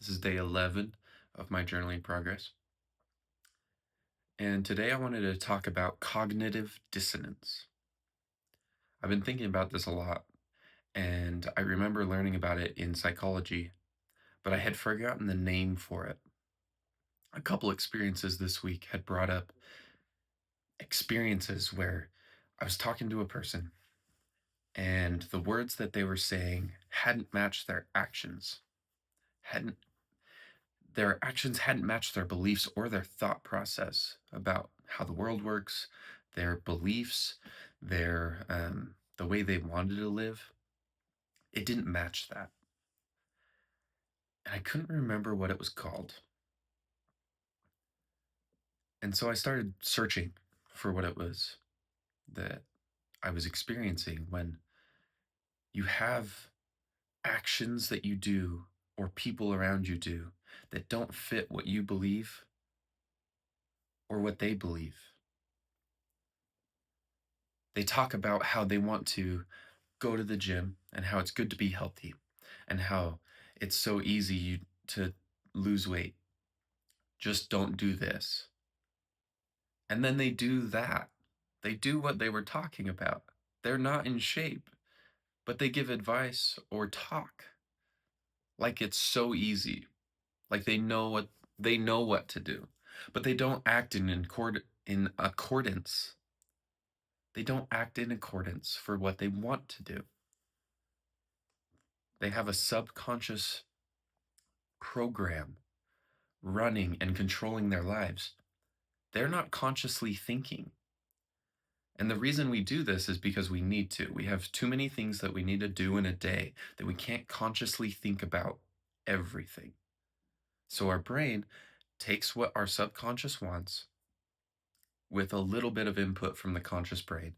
This is day 11 of my journaling progress. And today I wanted to talk about cognitive dissonance. I've been thinking about this a lot, and I remember learning about it in psychology, but I had forgotten the name for it. A couple experiences this week had brought up experiences where I was talking to a person, and the words that they were saying hadn't matched hadn't their actions hadn't matched their beliefs or their thought process about how the world works, their beliefs, the way they wanted to live. It didn't match that, and I couldn't remember what it was called. And so I started searching for what it was that I was experiencing when you have actions that you do or people around you do that don't fit what you believe or what they believe. They talk about how they want to go to the gym and how it's good to be healthy and how it's so easy to lose weight. Just don't do this. And then they do that. They do what they were talking about. They're not in shape, but they give advice or talk like it's so easy. Like they know what to do. But they don't act in accordance. They don't act in accordance for what they want to do. They have a subconscious program running and controlling their lives. They're not consciously thinking. And the reason we do this is because we need to. We have too many things that we need to do in a day that we can't consciously think about everything. So our brain takes what our subconscious wants with a little bit of input from the conscious brain.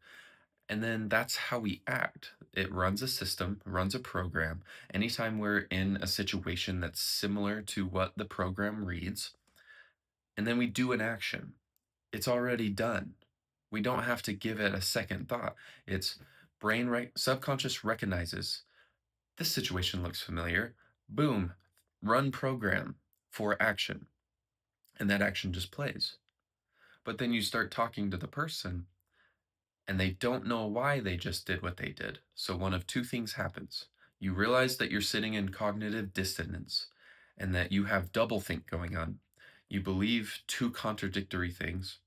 And then that's how we act. It runs a system, runs a program. Anytime we're in a situation that's similar to what the program reads, and then we do an action, it's already done. We don't have to give it a second thought. It's subconscious recognizes this situation looks familiar. Boom, run program for action. And that action just plays. But then you start talking to the person and they don't know why they just did what they did. So one of two things happens. You realize that you're sitting in cognitive dissonance and that you have doublethink going on. You believe two contradictory things.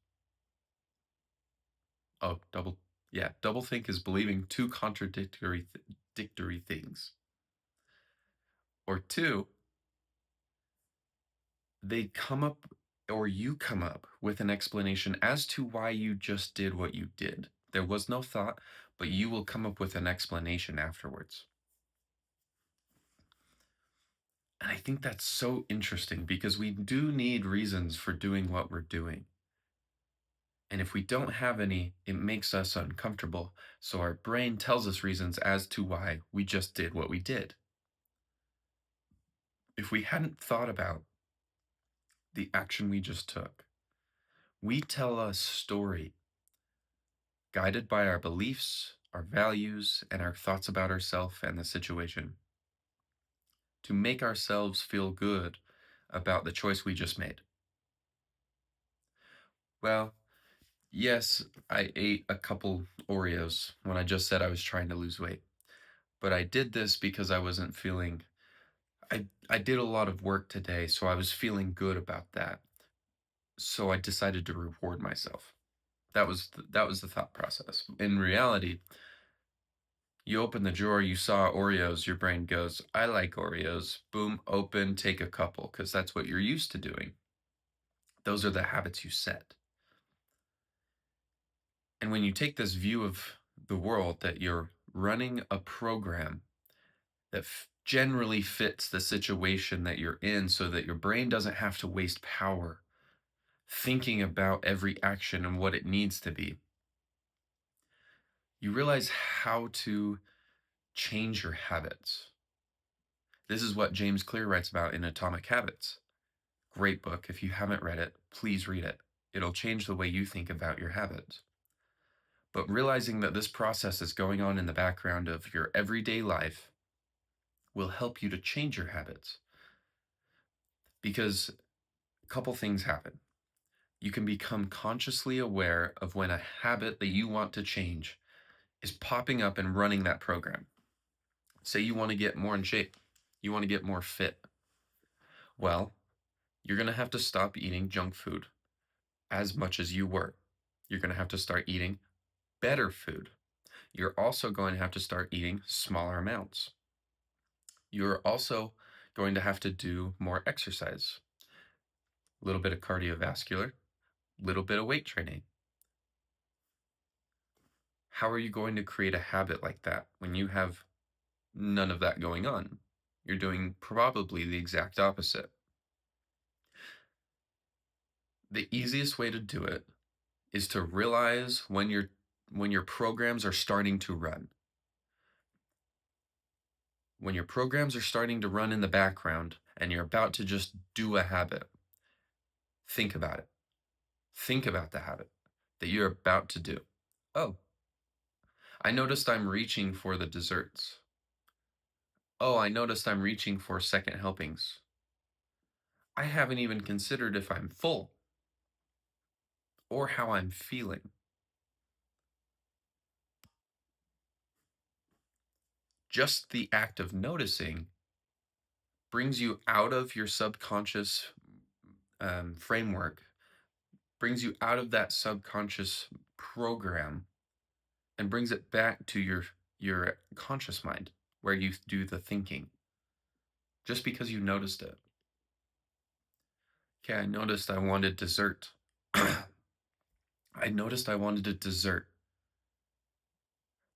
Oh, doublethink is believing two contradictory things. Or two, they come up or you come up with an explanation as to why you just did what you did. There was no thought, but you will come up with an explanation afterwards. And I think that's so interesting because we do need reasons for doing what we're doing. And if we don't have any, it makes us uncomfortable. So our brain tells us reasons as to why we just did what we did. If we hadn't thought about the action we just took, we tell a story guided by our beliefs, our values, and our thoughts about ourselves and the situation to make ourselves feel good about the choice we just made. Well, yes, I ate a couple Oreos when I just said I was trying to lose weight, but I did this because I wasn't feeling. I did a lot of work today, so I was feeling good about that. So I decided to reward myself. That was the thought process. In reality, you open the drawer, you saw Oreos, your brain goes, I like Oreos. Boom, open, take a couple, because that's what you're used to doing. Those are the habits you set. And when you take this view of the world that you're running a program that generally fits the situation that you're in so that your brain doesn't have to waste power thinking about every action and what it needs to be, you realize how to change your habits. This is what James Clear writes about in Atomic Habits. Great book. If you haven't read it, please read it. It'll change the way you think about your habits. But realizing that this process is going on in the background of your everyday life will help you to change your habits. because a couple things happen. You can become consciously aware of when a habit that you want to change is popping up and running that program. Say you want to get more in shape, you want to get more fit. Well, you're going to have to stop eating junk food as much as you were. You're going to have to start eating better food. You're also going to have to start eating smaller amounts. You're also going to have to do more exercise, a little bit of cardiovascular, a little bit of weight training. How are you going to create a habit like that when you have none of that going on? You're doing probably the exact opposite. The easiest way to do it is to realize when your programs are starting to run. When your programs are starting to run in the background and you're about to just do a habit, think about it. Think about the habit that you're about to do. Oh, I noticed I'm reaching for the desserts. Oh, I noticed I'm reaching for second helpings. I haven't even considered if I'm full or how I'm feeling. Just the act of noticing brings you out of your subconscious framework, brings you out of that subconscious program, and brings it back to your conscious mind where you do the thinking. Just because you noticed it. Okay, I noticed I wanted dessert. I noticed I wanted a dessert,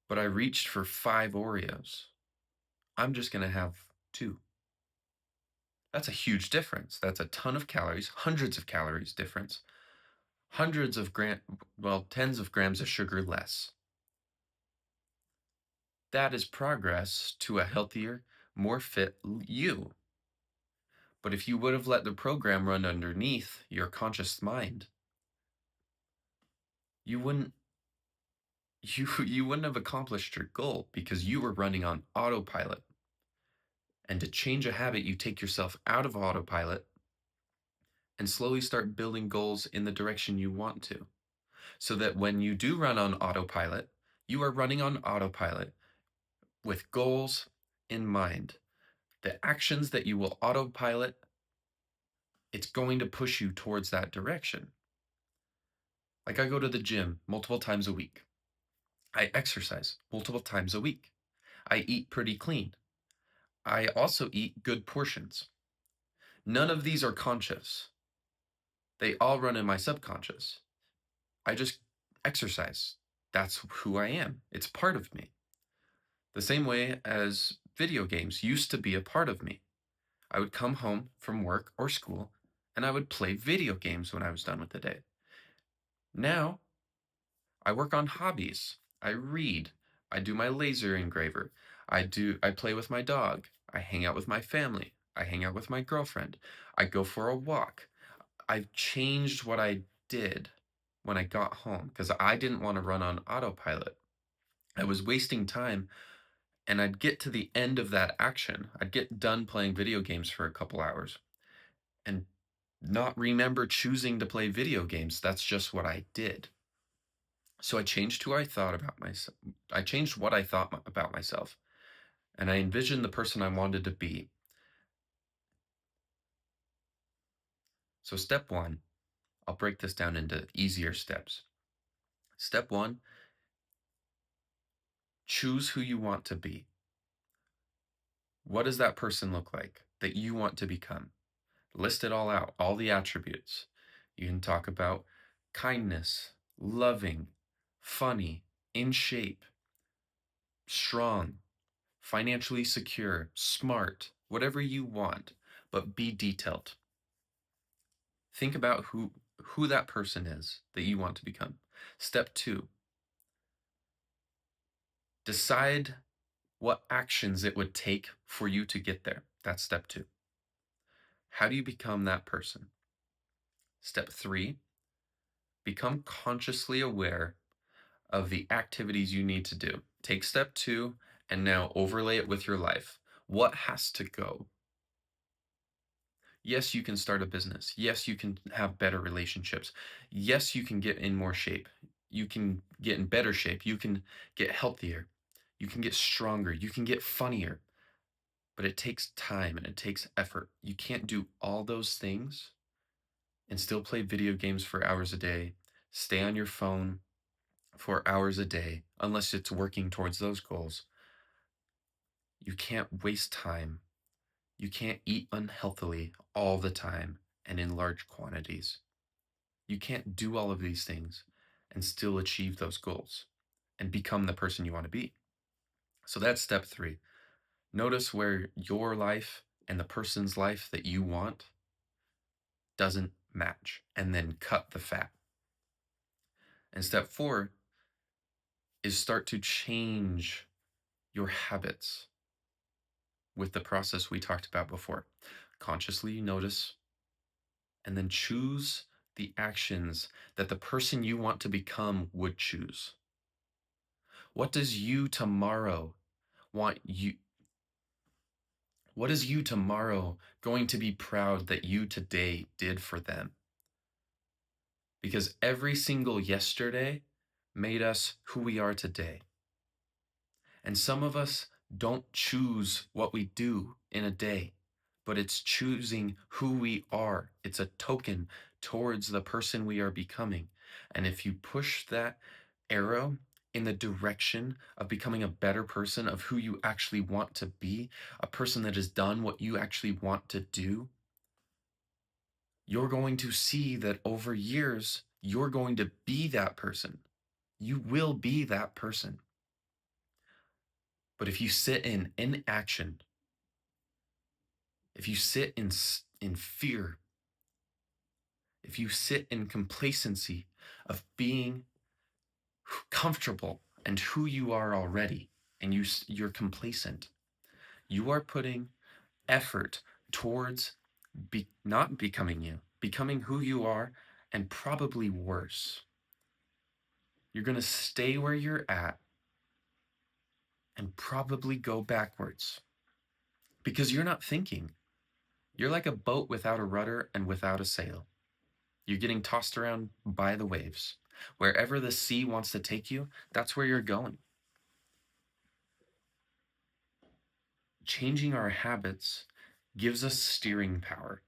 but I reached for 5 Oreos. I'm just gonna have two. That's a huge difference. That's a ton of calories, hundreds of calories difference, hundreds of tens of grams of sugar less. That is progress to a healthier, more fit you. But if you would have let the program run underneath your conscious mind, you wouldn't you wouldn't have accomplished your goal because you were running on autopilot. And to change a habit, you take yourself out of autopilot and slowly start building goals in the direction you want to. So that when you do run on autopilot, you are running on autopilot with goals in mind. The actions that you will autopilot, it's going to push you towards that direction. Like I go to the gym multiple times a week. I exercise multiple times a week. I eat pretty clean. I also eat good portions. None of these are conscious. They all run in my subconscious. I just exercise. That's who I am. It's part of me. The same way as video games used to be a part of me. I would come home from work or school and I would play video games when I was done with the day. Now, I work on hobbies. I read. I do my laser engraver. I play with my dog. I hang out with my family. I hang out with my girlfriend. I go for a walk. I've changed what I did when I got home because I didn't want to run on autopilot. I was wasting time and I'd get to the end of that action. I'd get done playing video games for a couple hours and not remember choosing to play video games. That's just what I did. So I changed who I thought about myself. I changed what I thought about myself and I envisioned the person I wanted to be. So step one, I'll break this down into easier steps. Step one, choose who you want to be. What does that person look like that you want to become? List it all out, all the attributes. You can talk about kindness, loving, funny, in shape, strong, financially secure, smart, whatever you want, but be detailed. Think about who that person is that you want to become. Step two, decide what actions it would take for you to get there. That's step two. How do you become that person? Step three, become consciously aware of the activities you need to do. Take step two and now overlay it with your life. What has to go? Yes, you can start a business. Yes, you can have better relationships. Yes, you can get in more shape. You can get in better shape. You can get healthier. You can get stronger. You can get funnier. But it takes time and it takes effort. You can't do all those things and still play video games for hours a day, stay on your phone for hours a day, unless it's working towards those goals. You can't waste time. You can't eat unhealthily all the time and in large quantities. You can't do all of these things and still achieve those goals and become the person you want to be. So that's step 3. Notice where your life and the person's life that you want doesn't match, and then cut the fat. And step 4 is start to change your habits with the process we talked about before. Consciously notice and then choose the actions that the person you want to become would choose. What does you tomorrow want you what is you tomorrow going to be proud that you today did for them? Because every single yesterday made us who we are today. And some of us don't choose what we do in a day, but it's choosing who we are. It's a token towards the person we are becoming. And if you push that arrow in the direction of becoming a better person, of who you actually want to be, a person that has done what you actually want to do, you're going to see that over years, you're going to be that person. You will be that person. But if you sit in inaction, if you sit in fear, if you sit in complacency of being comfortable and who you are already, and you're complacent, you are putting effort towards not becoming you, becoming who you are, and probably worse. You're going to stay where you're at and probably go backwards because you're not thinking. You're like a boat without a rudder and without a sail. You're getting tossed around by the waves. Wherever the sea wants to take you, that's where you're going. Changing our habits gives us steering power.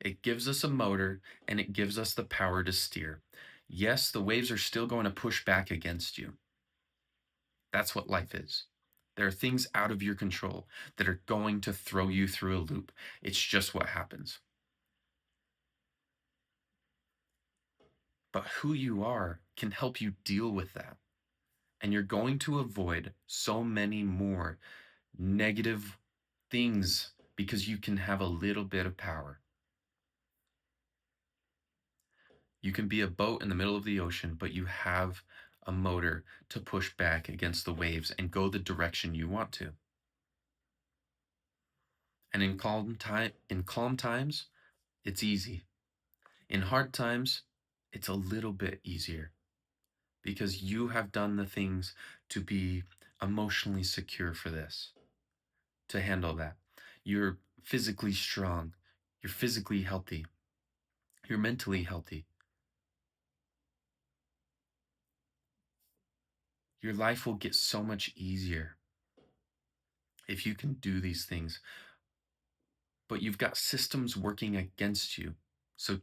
It gives us a motor and it gives us the power to steer. Yes, the waves are still going to push back against you. That's what life is. There are things out of your control that are going to throw you through a loop. It's just what happens. But who you are can help you deal with that. And you're going to avoid so many more negative things because you can have a little bit of power. You can be a boat in the middle of the ocean, but you have a motor to push back against the waves and go the direction you want to. And in calm times, it's easy. In hard times, it's a little bit easier because you have done the things to be emotionally secure for this, to handle that. You're physically strong. You're physically healthy. You're mentally healthy. Your life will get so much easier if you can do these things. But you've got systems working against you. So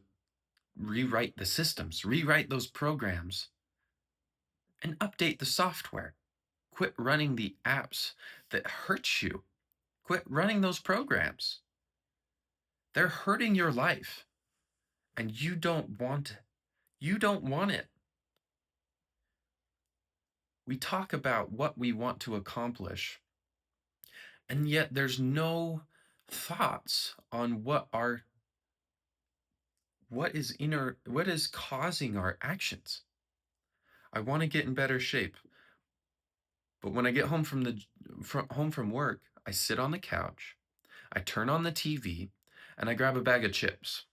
rewrite the systems, rewrite those programs, and update the software. Quit running the apps that hurt you. Quit running those programs. They're hurting your life, and you don't want it. You don't want it. We talk about what we want to accomplish, and yet there's no thoughts on what is causing our actions. I want to get in better shape, but when I get home from work, I sit on the couch, I turn on the TV, and I grab a bag of chips.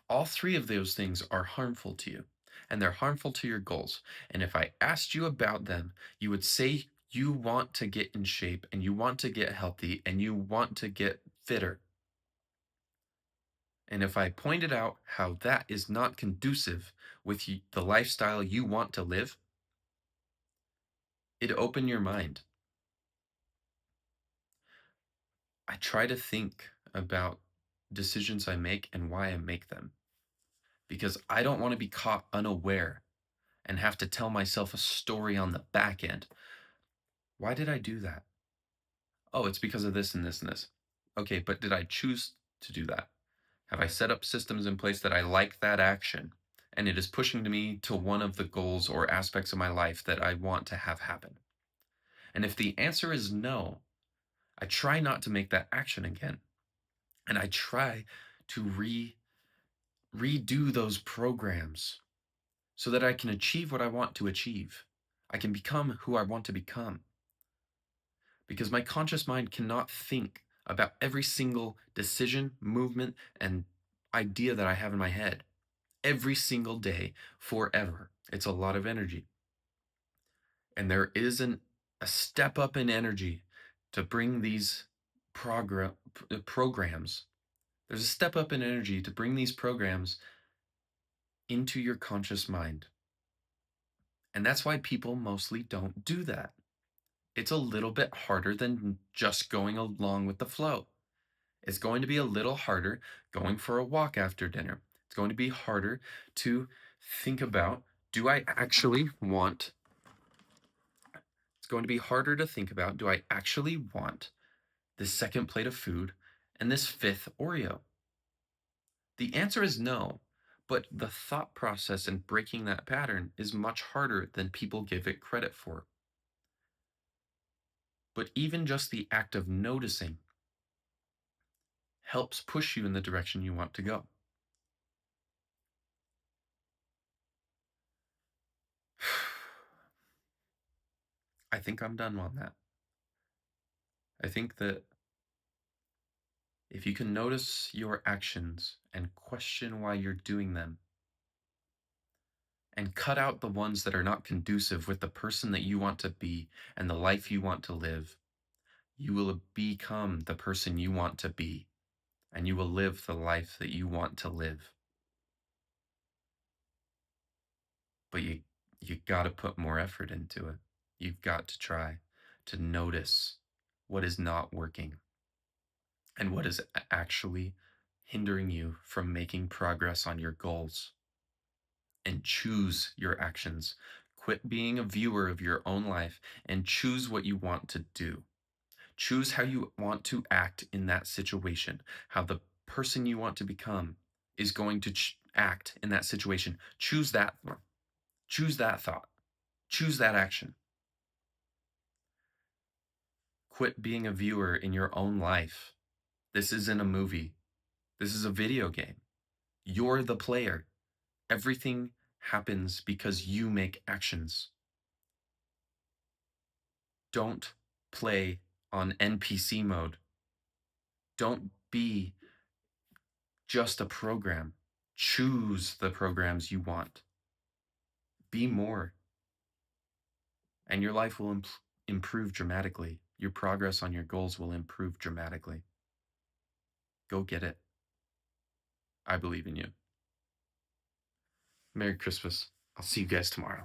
All 3 of those things are harmful to you, and they're harmful to your goals. And if I asked you about them, you would say you want to get in shape and you want to get healthy and you want to get fitter. And if I pointed out how that is not conducive with the lifestyle you want to live, it'd open your mind. I try to think about decisions I make and why I make them because I don't want to be caught unaware and have to tell myself a story on the back end. Why did I do that? Oh, it's because of this and this and this. Okay, but did I choose to do that? Have I set up systems in place that I like that action and it is pushing me to one of the goals or aspects of my life that I want to have happen? And if the answer is no, I try not to make that action again. And I try to redo those programs so that I can achieve what I want to achieve. I can become who I want to become. Because my conscious mind cannot think about every single decision, movement, and idea that I have in my head every single day forever. It's a lot of energy. And there isn't a step up in energy to bring these programs. There's a step up in energy to bring these programs into your conscious mind. And that's why people mostly don't do that. It's a little bit harder than just going along with the flow. It's going to be a little harder going for a walk after dinner. It's going to be harder to think about, do I actually want, it's going to be harder to think about, do I actually want this second plate of food and this fifth Oreo? The answer is no, but the thought process in breaking that pattern is much harder than people give it credit for. But even just the act of noticing helps push you in the direction you want to go. I think I'm done on that. I think that if you can notice your actions and question why you're doing them, and cut out the ones that are not conducive with the person that you want to be and the life you want to live, you will become the person you want to be, and you will live the life that you want to live. But you got to put more effort into it. You've got to try to notice what is not working and what is actually hindering you from making progress on your goals, and choose your actions. Quit being a viewer of your own life and choose what you want to do. Choose how you want to act in that situation, how the person you want to become is going to act in that situation. Choose that. Choose that thought. Choose that action. Quit being a viewer in your own life. This isn't a movie. This is a video game. You're the player. Everything happens because you make actions. Don't play on NPC mode. Don't be just a program. Choose the programs you want. Be more. And your life will improve dramatically. Your progress on your goals will improve dramatically. Go get it. I believe in you. Merry Christmas. I'll see you guys tomorrow.